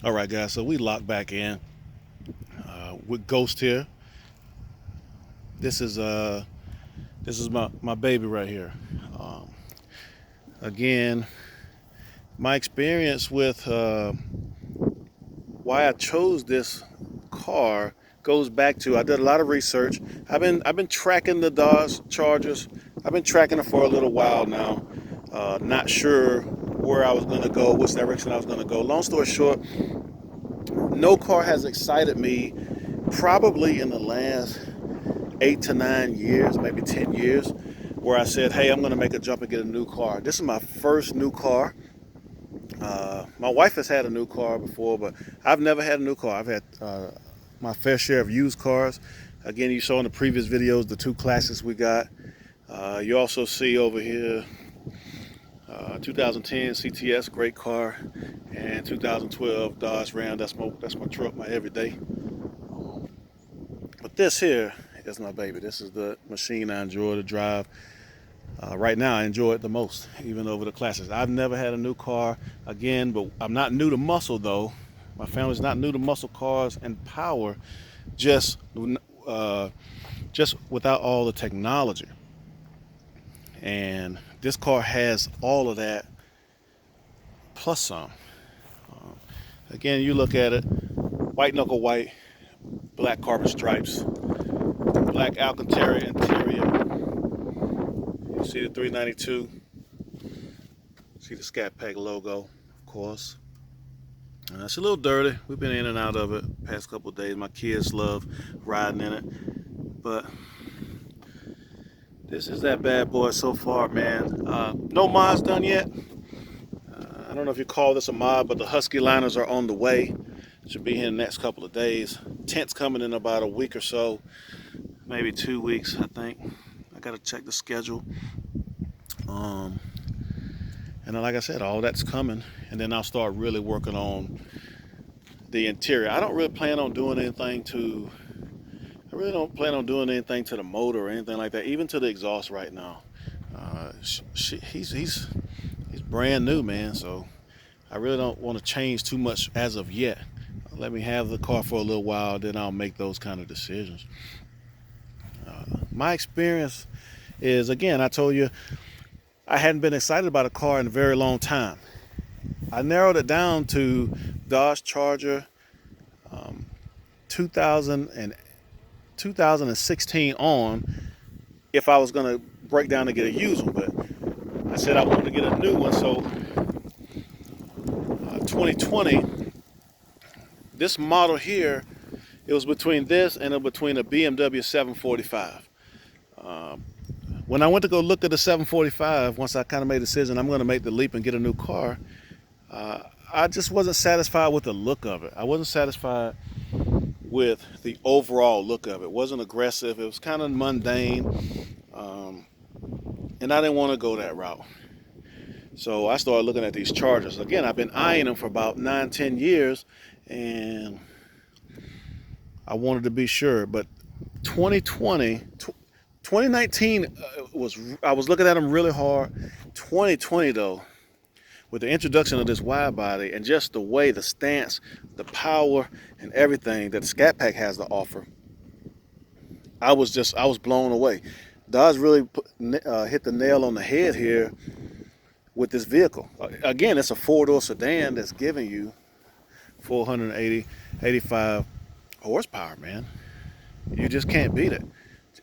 All right, guys. So we locked back in with Ghost here. This is my baby right here. Um, Again, my experience with why I chose this car goes back to I did a lot of research. I've been tracking the Dodge Chargers. I've been tracking it for a little while now. Not sure where I was going to go, which direction I was going to go. Long story short, no car has excited me probably in the last 8 to 9 years, maybe 10 years, where I said, hey, I'm going to make a jump and get a new car. This is my first new car. My wife has had a new car before, but I've never had a new car. I've had my fair share of used cars. Again, you saw in the previous videos the two classics we got. You also see over here 2010 CTS, great car, and 2012 Dodge Ram. That's my truck, my everyday. But this here is my baby. This is the machine I enjoy to drive. Right now, I enjoy it the most, even over the classics. I've never had a new car again, but I'm not new to muscle though. My family's not new to muscle cars and power, just uh, just without all the technology. And this car has all of that plus some. Um, Again, you look at it, white knuckle white, black carbon stripes, black Alcantara interior. You see the 392. See the Scatpack logo, of course. It's a little dirty. We've been in and out of it past couple of days. My kids love riding in it, but this is that bad boy so far, man. No mods done yet. I don't know if you call this a mod, but the Husky liners are on the way. Should be here in the next couple of days. Tent's coming in about a week or so, maybe 2 weeks, I think. I gotta check the schedule. And then, like I said, all that's coming, and then I'll start really working on the interior. I don't really plan on doing anything to. I really don't plan on doing anything to the motor or anything like that, even to the exhaust right now. He's brand new, man. So I really don't want to change too much as of yet. Let me have the car for a little while, then I'll make those kind of decisions. My experience is, again, I told you I hadn't been excited about a car in a very long time. I narrowed it down to Dodge Charger 2000 and 2016 on if I was going to break down to get a used one. But I said I wanted to get a new one. So 2020, this model here, it was between this and between a BMW 745. When I went to go look at the 745, once I kind of made a decision, I'm going to make the leap and get a new car. I just wasn't satisfied with the look of it. I wasn't satisfied with the overall look of it. It wasn't aggressive. It was kind of mundane. And I didn't want to go that route. So I started looking at these Chargers. Again, I've been eyeing them for about 9-10 years. And I wanted to be sure. But 2019 I was looking at them really hard. 2020 though, with the introduction of this wide body and just the way, the stance, the power, and everything that the Scat Pack has to offer, I was blown away. Dodge really hit the nail on the head here with this vehicle. Again, it's a four-door sedan that's giving you 85 horsepower, man. You just can't beat it.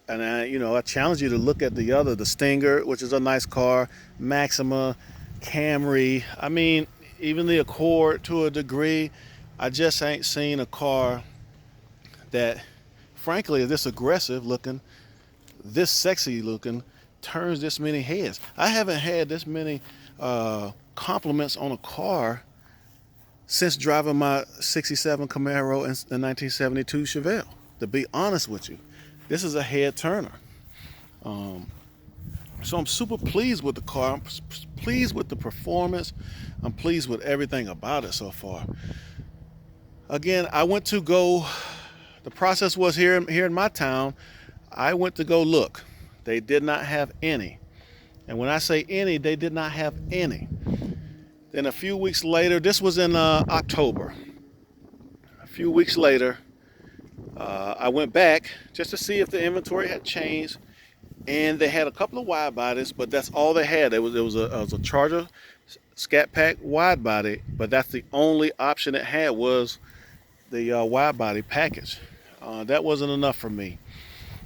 And I challenge you to look at the Stinger, which is a nice car, Maxima, Camry. I mean, even the Accord to a degree. I just ain't seen a car that, frankly, is this aggressive looking, this sexy looking, turns this many heads. I haven't had this many compliments on a car since driving my 67 Camaro and 1972 Chevelle, to be honest with you. This is a head turner. So I'm super pleased with the car. I'm pleased with the performance. I'm pleased with everything about it so far. Again, I went to go, the process was here in my town, I went to go look. They did not have any. And when I say any, they did not have any. Then a few weeks later, this was in October. few weeks later, I went back just to see if the inventory had changed, and they had a couple of wide bodies, but that's all they had. It was a Charger Scatpack wide body, but that's the only option it had was the wide body package. That wasn't enough for me.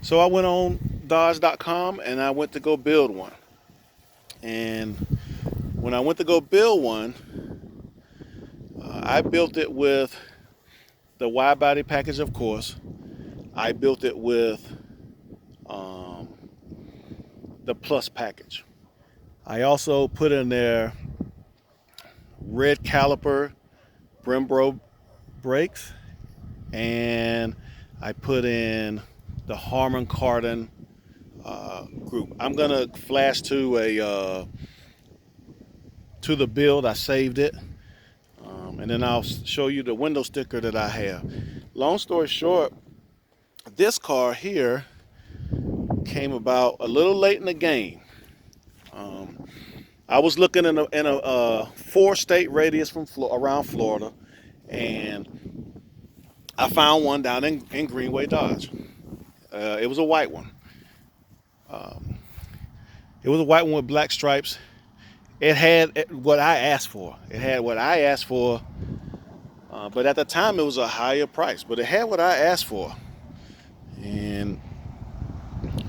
So I went on Dodge.com and I went to go build one. And when I went to go build one, I built it with the wide body package, of course. I built it with the plus package. I also put in there red caliper Brembo brakes, and I put in the Harman Kardon group. I'm gonna flash to the build. I saved it, and then I'll show you the window sticker that I have. Long story short, this car here came about a little late in the game. I was looking in a 4-state radius from around Florida, and I found one down in Greenway, Dodge. It was a white one. It was a white one with black stripes. It had what I asked for. But at the time it was a higher price. But it had what I asked for, and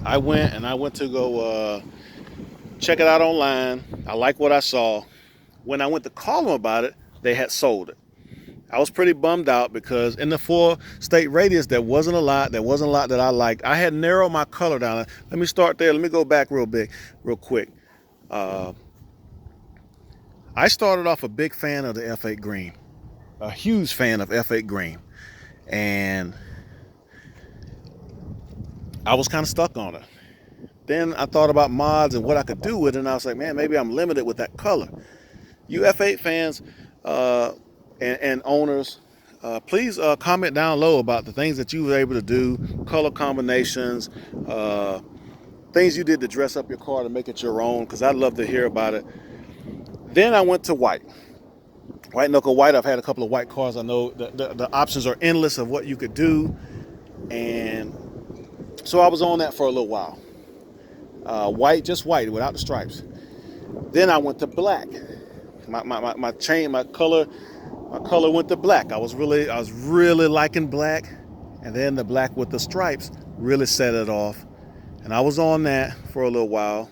I went to go check it out online. I like what I saw. When I went to call them about it, they had sold it. I was pretty bummed out because in the 4-state radius, there wasn't a lot that I liked. I had narrowed my color down. Let me start there. Let me go back real quick. I started off a big fan of the F8 green, a huge fan of F8 green, and I was kind of stuck on it. Then I thought about mods and what I could do with it, and I was like, man, maybe I'm limited with that color. You F8 fans and owners, please comment down low about the things that you were able to do, color combinations, things you did to dress up your car to make it your own, because I'd love to hear about it. Then I went to white knuckle white. I've had a couple of white cars. I know the options are endless of what you could do, and so I was on that for a little while. White, just white without the stripes. Then I went to black. My color went to black. I was really liking black, and then the black with the stripes really set it off, and I was on that for a little while.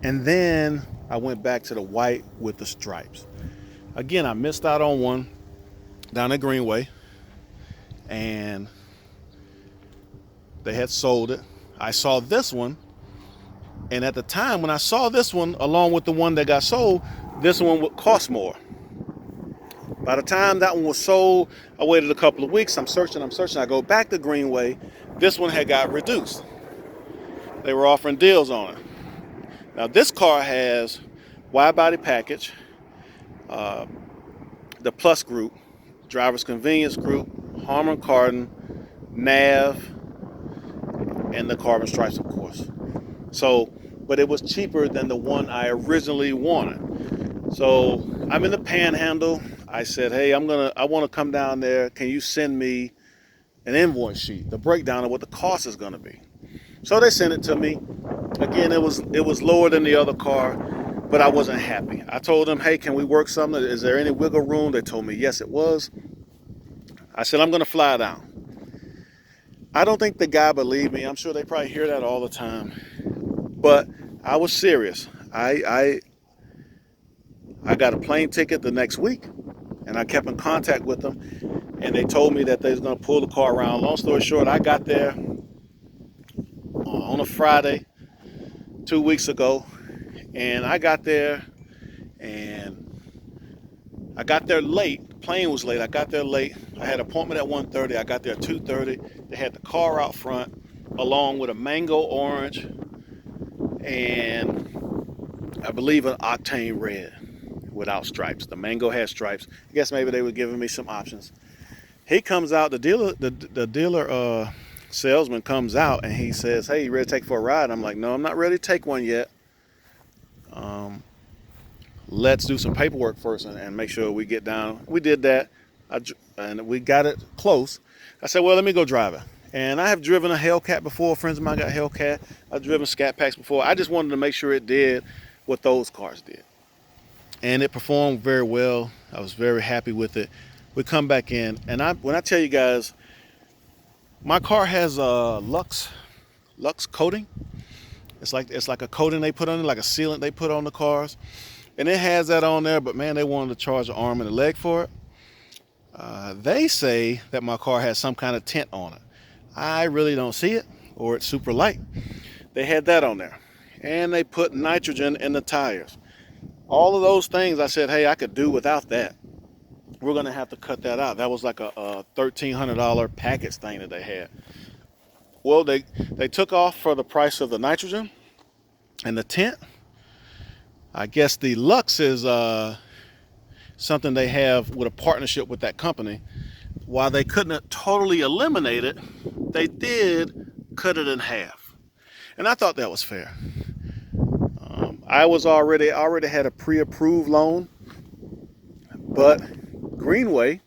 And then I went back to the white with the stripes. Again, I missed out on one down at Greenway, and they had sold it. I saw this one, and at the time when I saw this one along with the one that got sold, this one would cost more. By the time that one was sold, I waited a couple of weeks. I'm searching. I go back to Greenway. This one had got reduced. They were offering deals on it. Now this car has wide body package, the plus group, driver's convenience group, Harman Kardon, nav, and the carbon stripes, of course. So, but it was cheaper than the one I originally wanted. So I'm in the Panhandle. I said, hey, I want to come down there. Can you send me an invoice sheet, the breakdown of what the cost is going to be? So they sent it to me. Again, it was lower than the other car, but I wasn't happy. I told them, hey, can we work something? Is there any wiggle room? They told me yes, it was. I said, I'm going to fly down. I don't think the guy believed me. I'm sure they probably hear that all the time. But I was serious. I got a plane ticket the next week, and I kept in contact with them, and they told me that they was going to pull the car around. Long story short, I got there on a Friday 2 weeks ago, and I got there late. The plane was late. I got there late. I had an appointment at 1:30. I got there at 2:30. They had the car out front along with a mango orange and I believe an octane red without stripes. The mango had stripes. I guess maybe they were giving me some options. He comes out, the dealer salesman comes out, and he says, hey, you ready to take for a ride? I'm like, no, I'm not ready to take one yet. let's do some paperwork first and make sure we get down. We did that, and we got it close. I said, well, let me go drive it. And I have driven a Hellcat before. Friends of mine got Hellcat. I've driven Scatpacks before. I just wanted to make sure it did what those cars did. And it performed very well. I was very happy with it. We come back in, and when I tell you guys, my car has a Lux coating. It's like a coating they put on it, like a sealant they put on the cars. And it has that on there, but man, they wanted to charge an arm and a leg for it. They say that my car has some kind of tint on it. I really don't see it, or it's super light. They had that on there. And they put nitrogen in the tires. All of those things, I said, hey, I could do without that. We're gonna have to cut that out. That was like a $1,300 package thing that they had. Well, they took off for the price of the nitrogen and the tint. I guess the Lux is something they have with a partnership with that company. While they couldn't totally eliminate it, they did cut it in half. And I thought that was fair. I already had a pre-approved loan, but Greenway,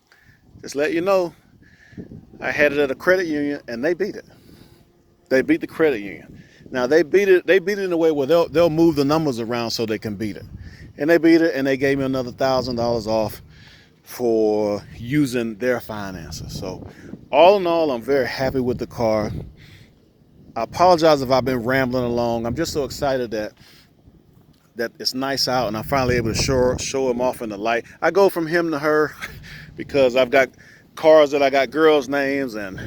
just let you know, I had it at a credit union and they beat it. They beat the credit union. Now they beat it in a way where they'll move the numbers around so they can beat it. And they beat it, and they gave me another $1,000 off for using their finances. So all in all, I'm very happy with the car. I apologize if I've been rambling along. I'm just so excited that it's nice out and I'm finally able to show him off in the light. I go from him to her because I've got cars that I got girls' names and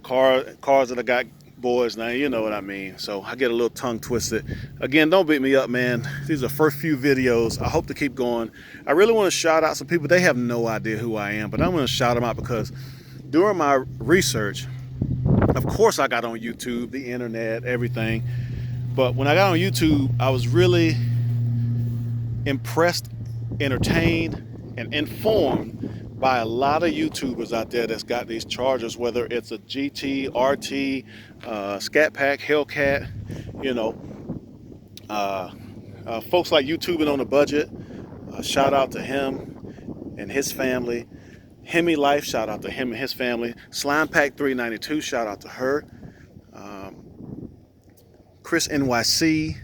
cars that I got boys' names, you know what I mean. So I get a little tongue twisted. Again, don't beat me up, man. These are the first few videos. I hope to keep going. I really want to shout out some people. They have no idea who I am, but I'm going to shout them out because during my research, of course I got on YouTube, the internet, everything. But when I got on YouTube, I was really impressed, entertained, and informed by a lot of YouTubers out there that's got these Chargers, whether it's a GT, RT, Scatpack, Hellcat, you know. Folks like YouTubing on a budget, shout out to him and his family. Hemi Life, shout out to him and his family. Slime Pack 392, shout out to her. Chris NYC,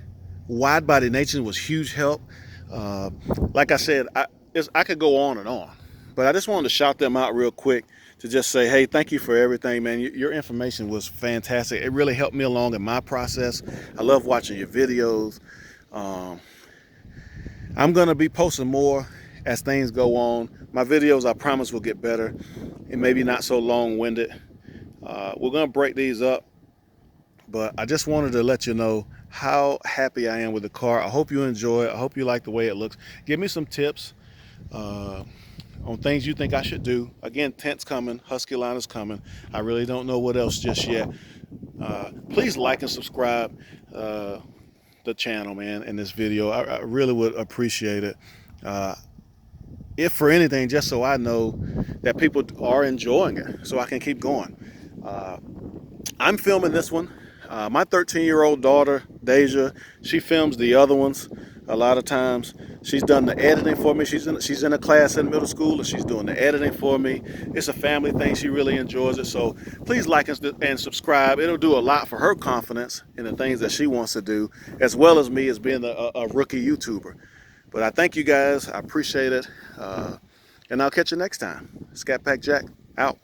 Widebody Nation was huge help. Like I said, I could go on and on, but I just wanted to shout them out real quick to just say, hey, thank you for everything, man. Your information was fantastic. It really helped me along in my process. I love watching your videos. I'm gonna be posting more as things go on. My videos, I promise, will get better and maybe not so long-winded. We're gonna break these up. But I just wanted to let you know how happy I am with the car. I hope you enjoy it. I hope you like the way it looks. Give me some tips on things you think I should do. Again, tent's coming, Husky line is coming. I really don't know what else just yet. Please like and subscribe the channel, man, in this video. I really would appreciate it. If for anything, just so I know that people are enjoying it, so I can keep going. I'm filming this one. My 13-year-old daughter, Deja, she films the other ones a lot of times. She's done the editing for me. She's in a class in middle school, and she's doing the editing for me. It's a family thing. She really enjoys it. So please like and subscribe. It'll do a lot for her confidence in the things that she wants to do, as well as me as being a rookie YouTuber. But I thank you guys. I appreciate it. And I'll catch you next time. Scatpack Jack, out.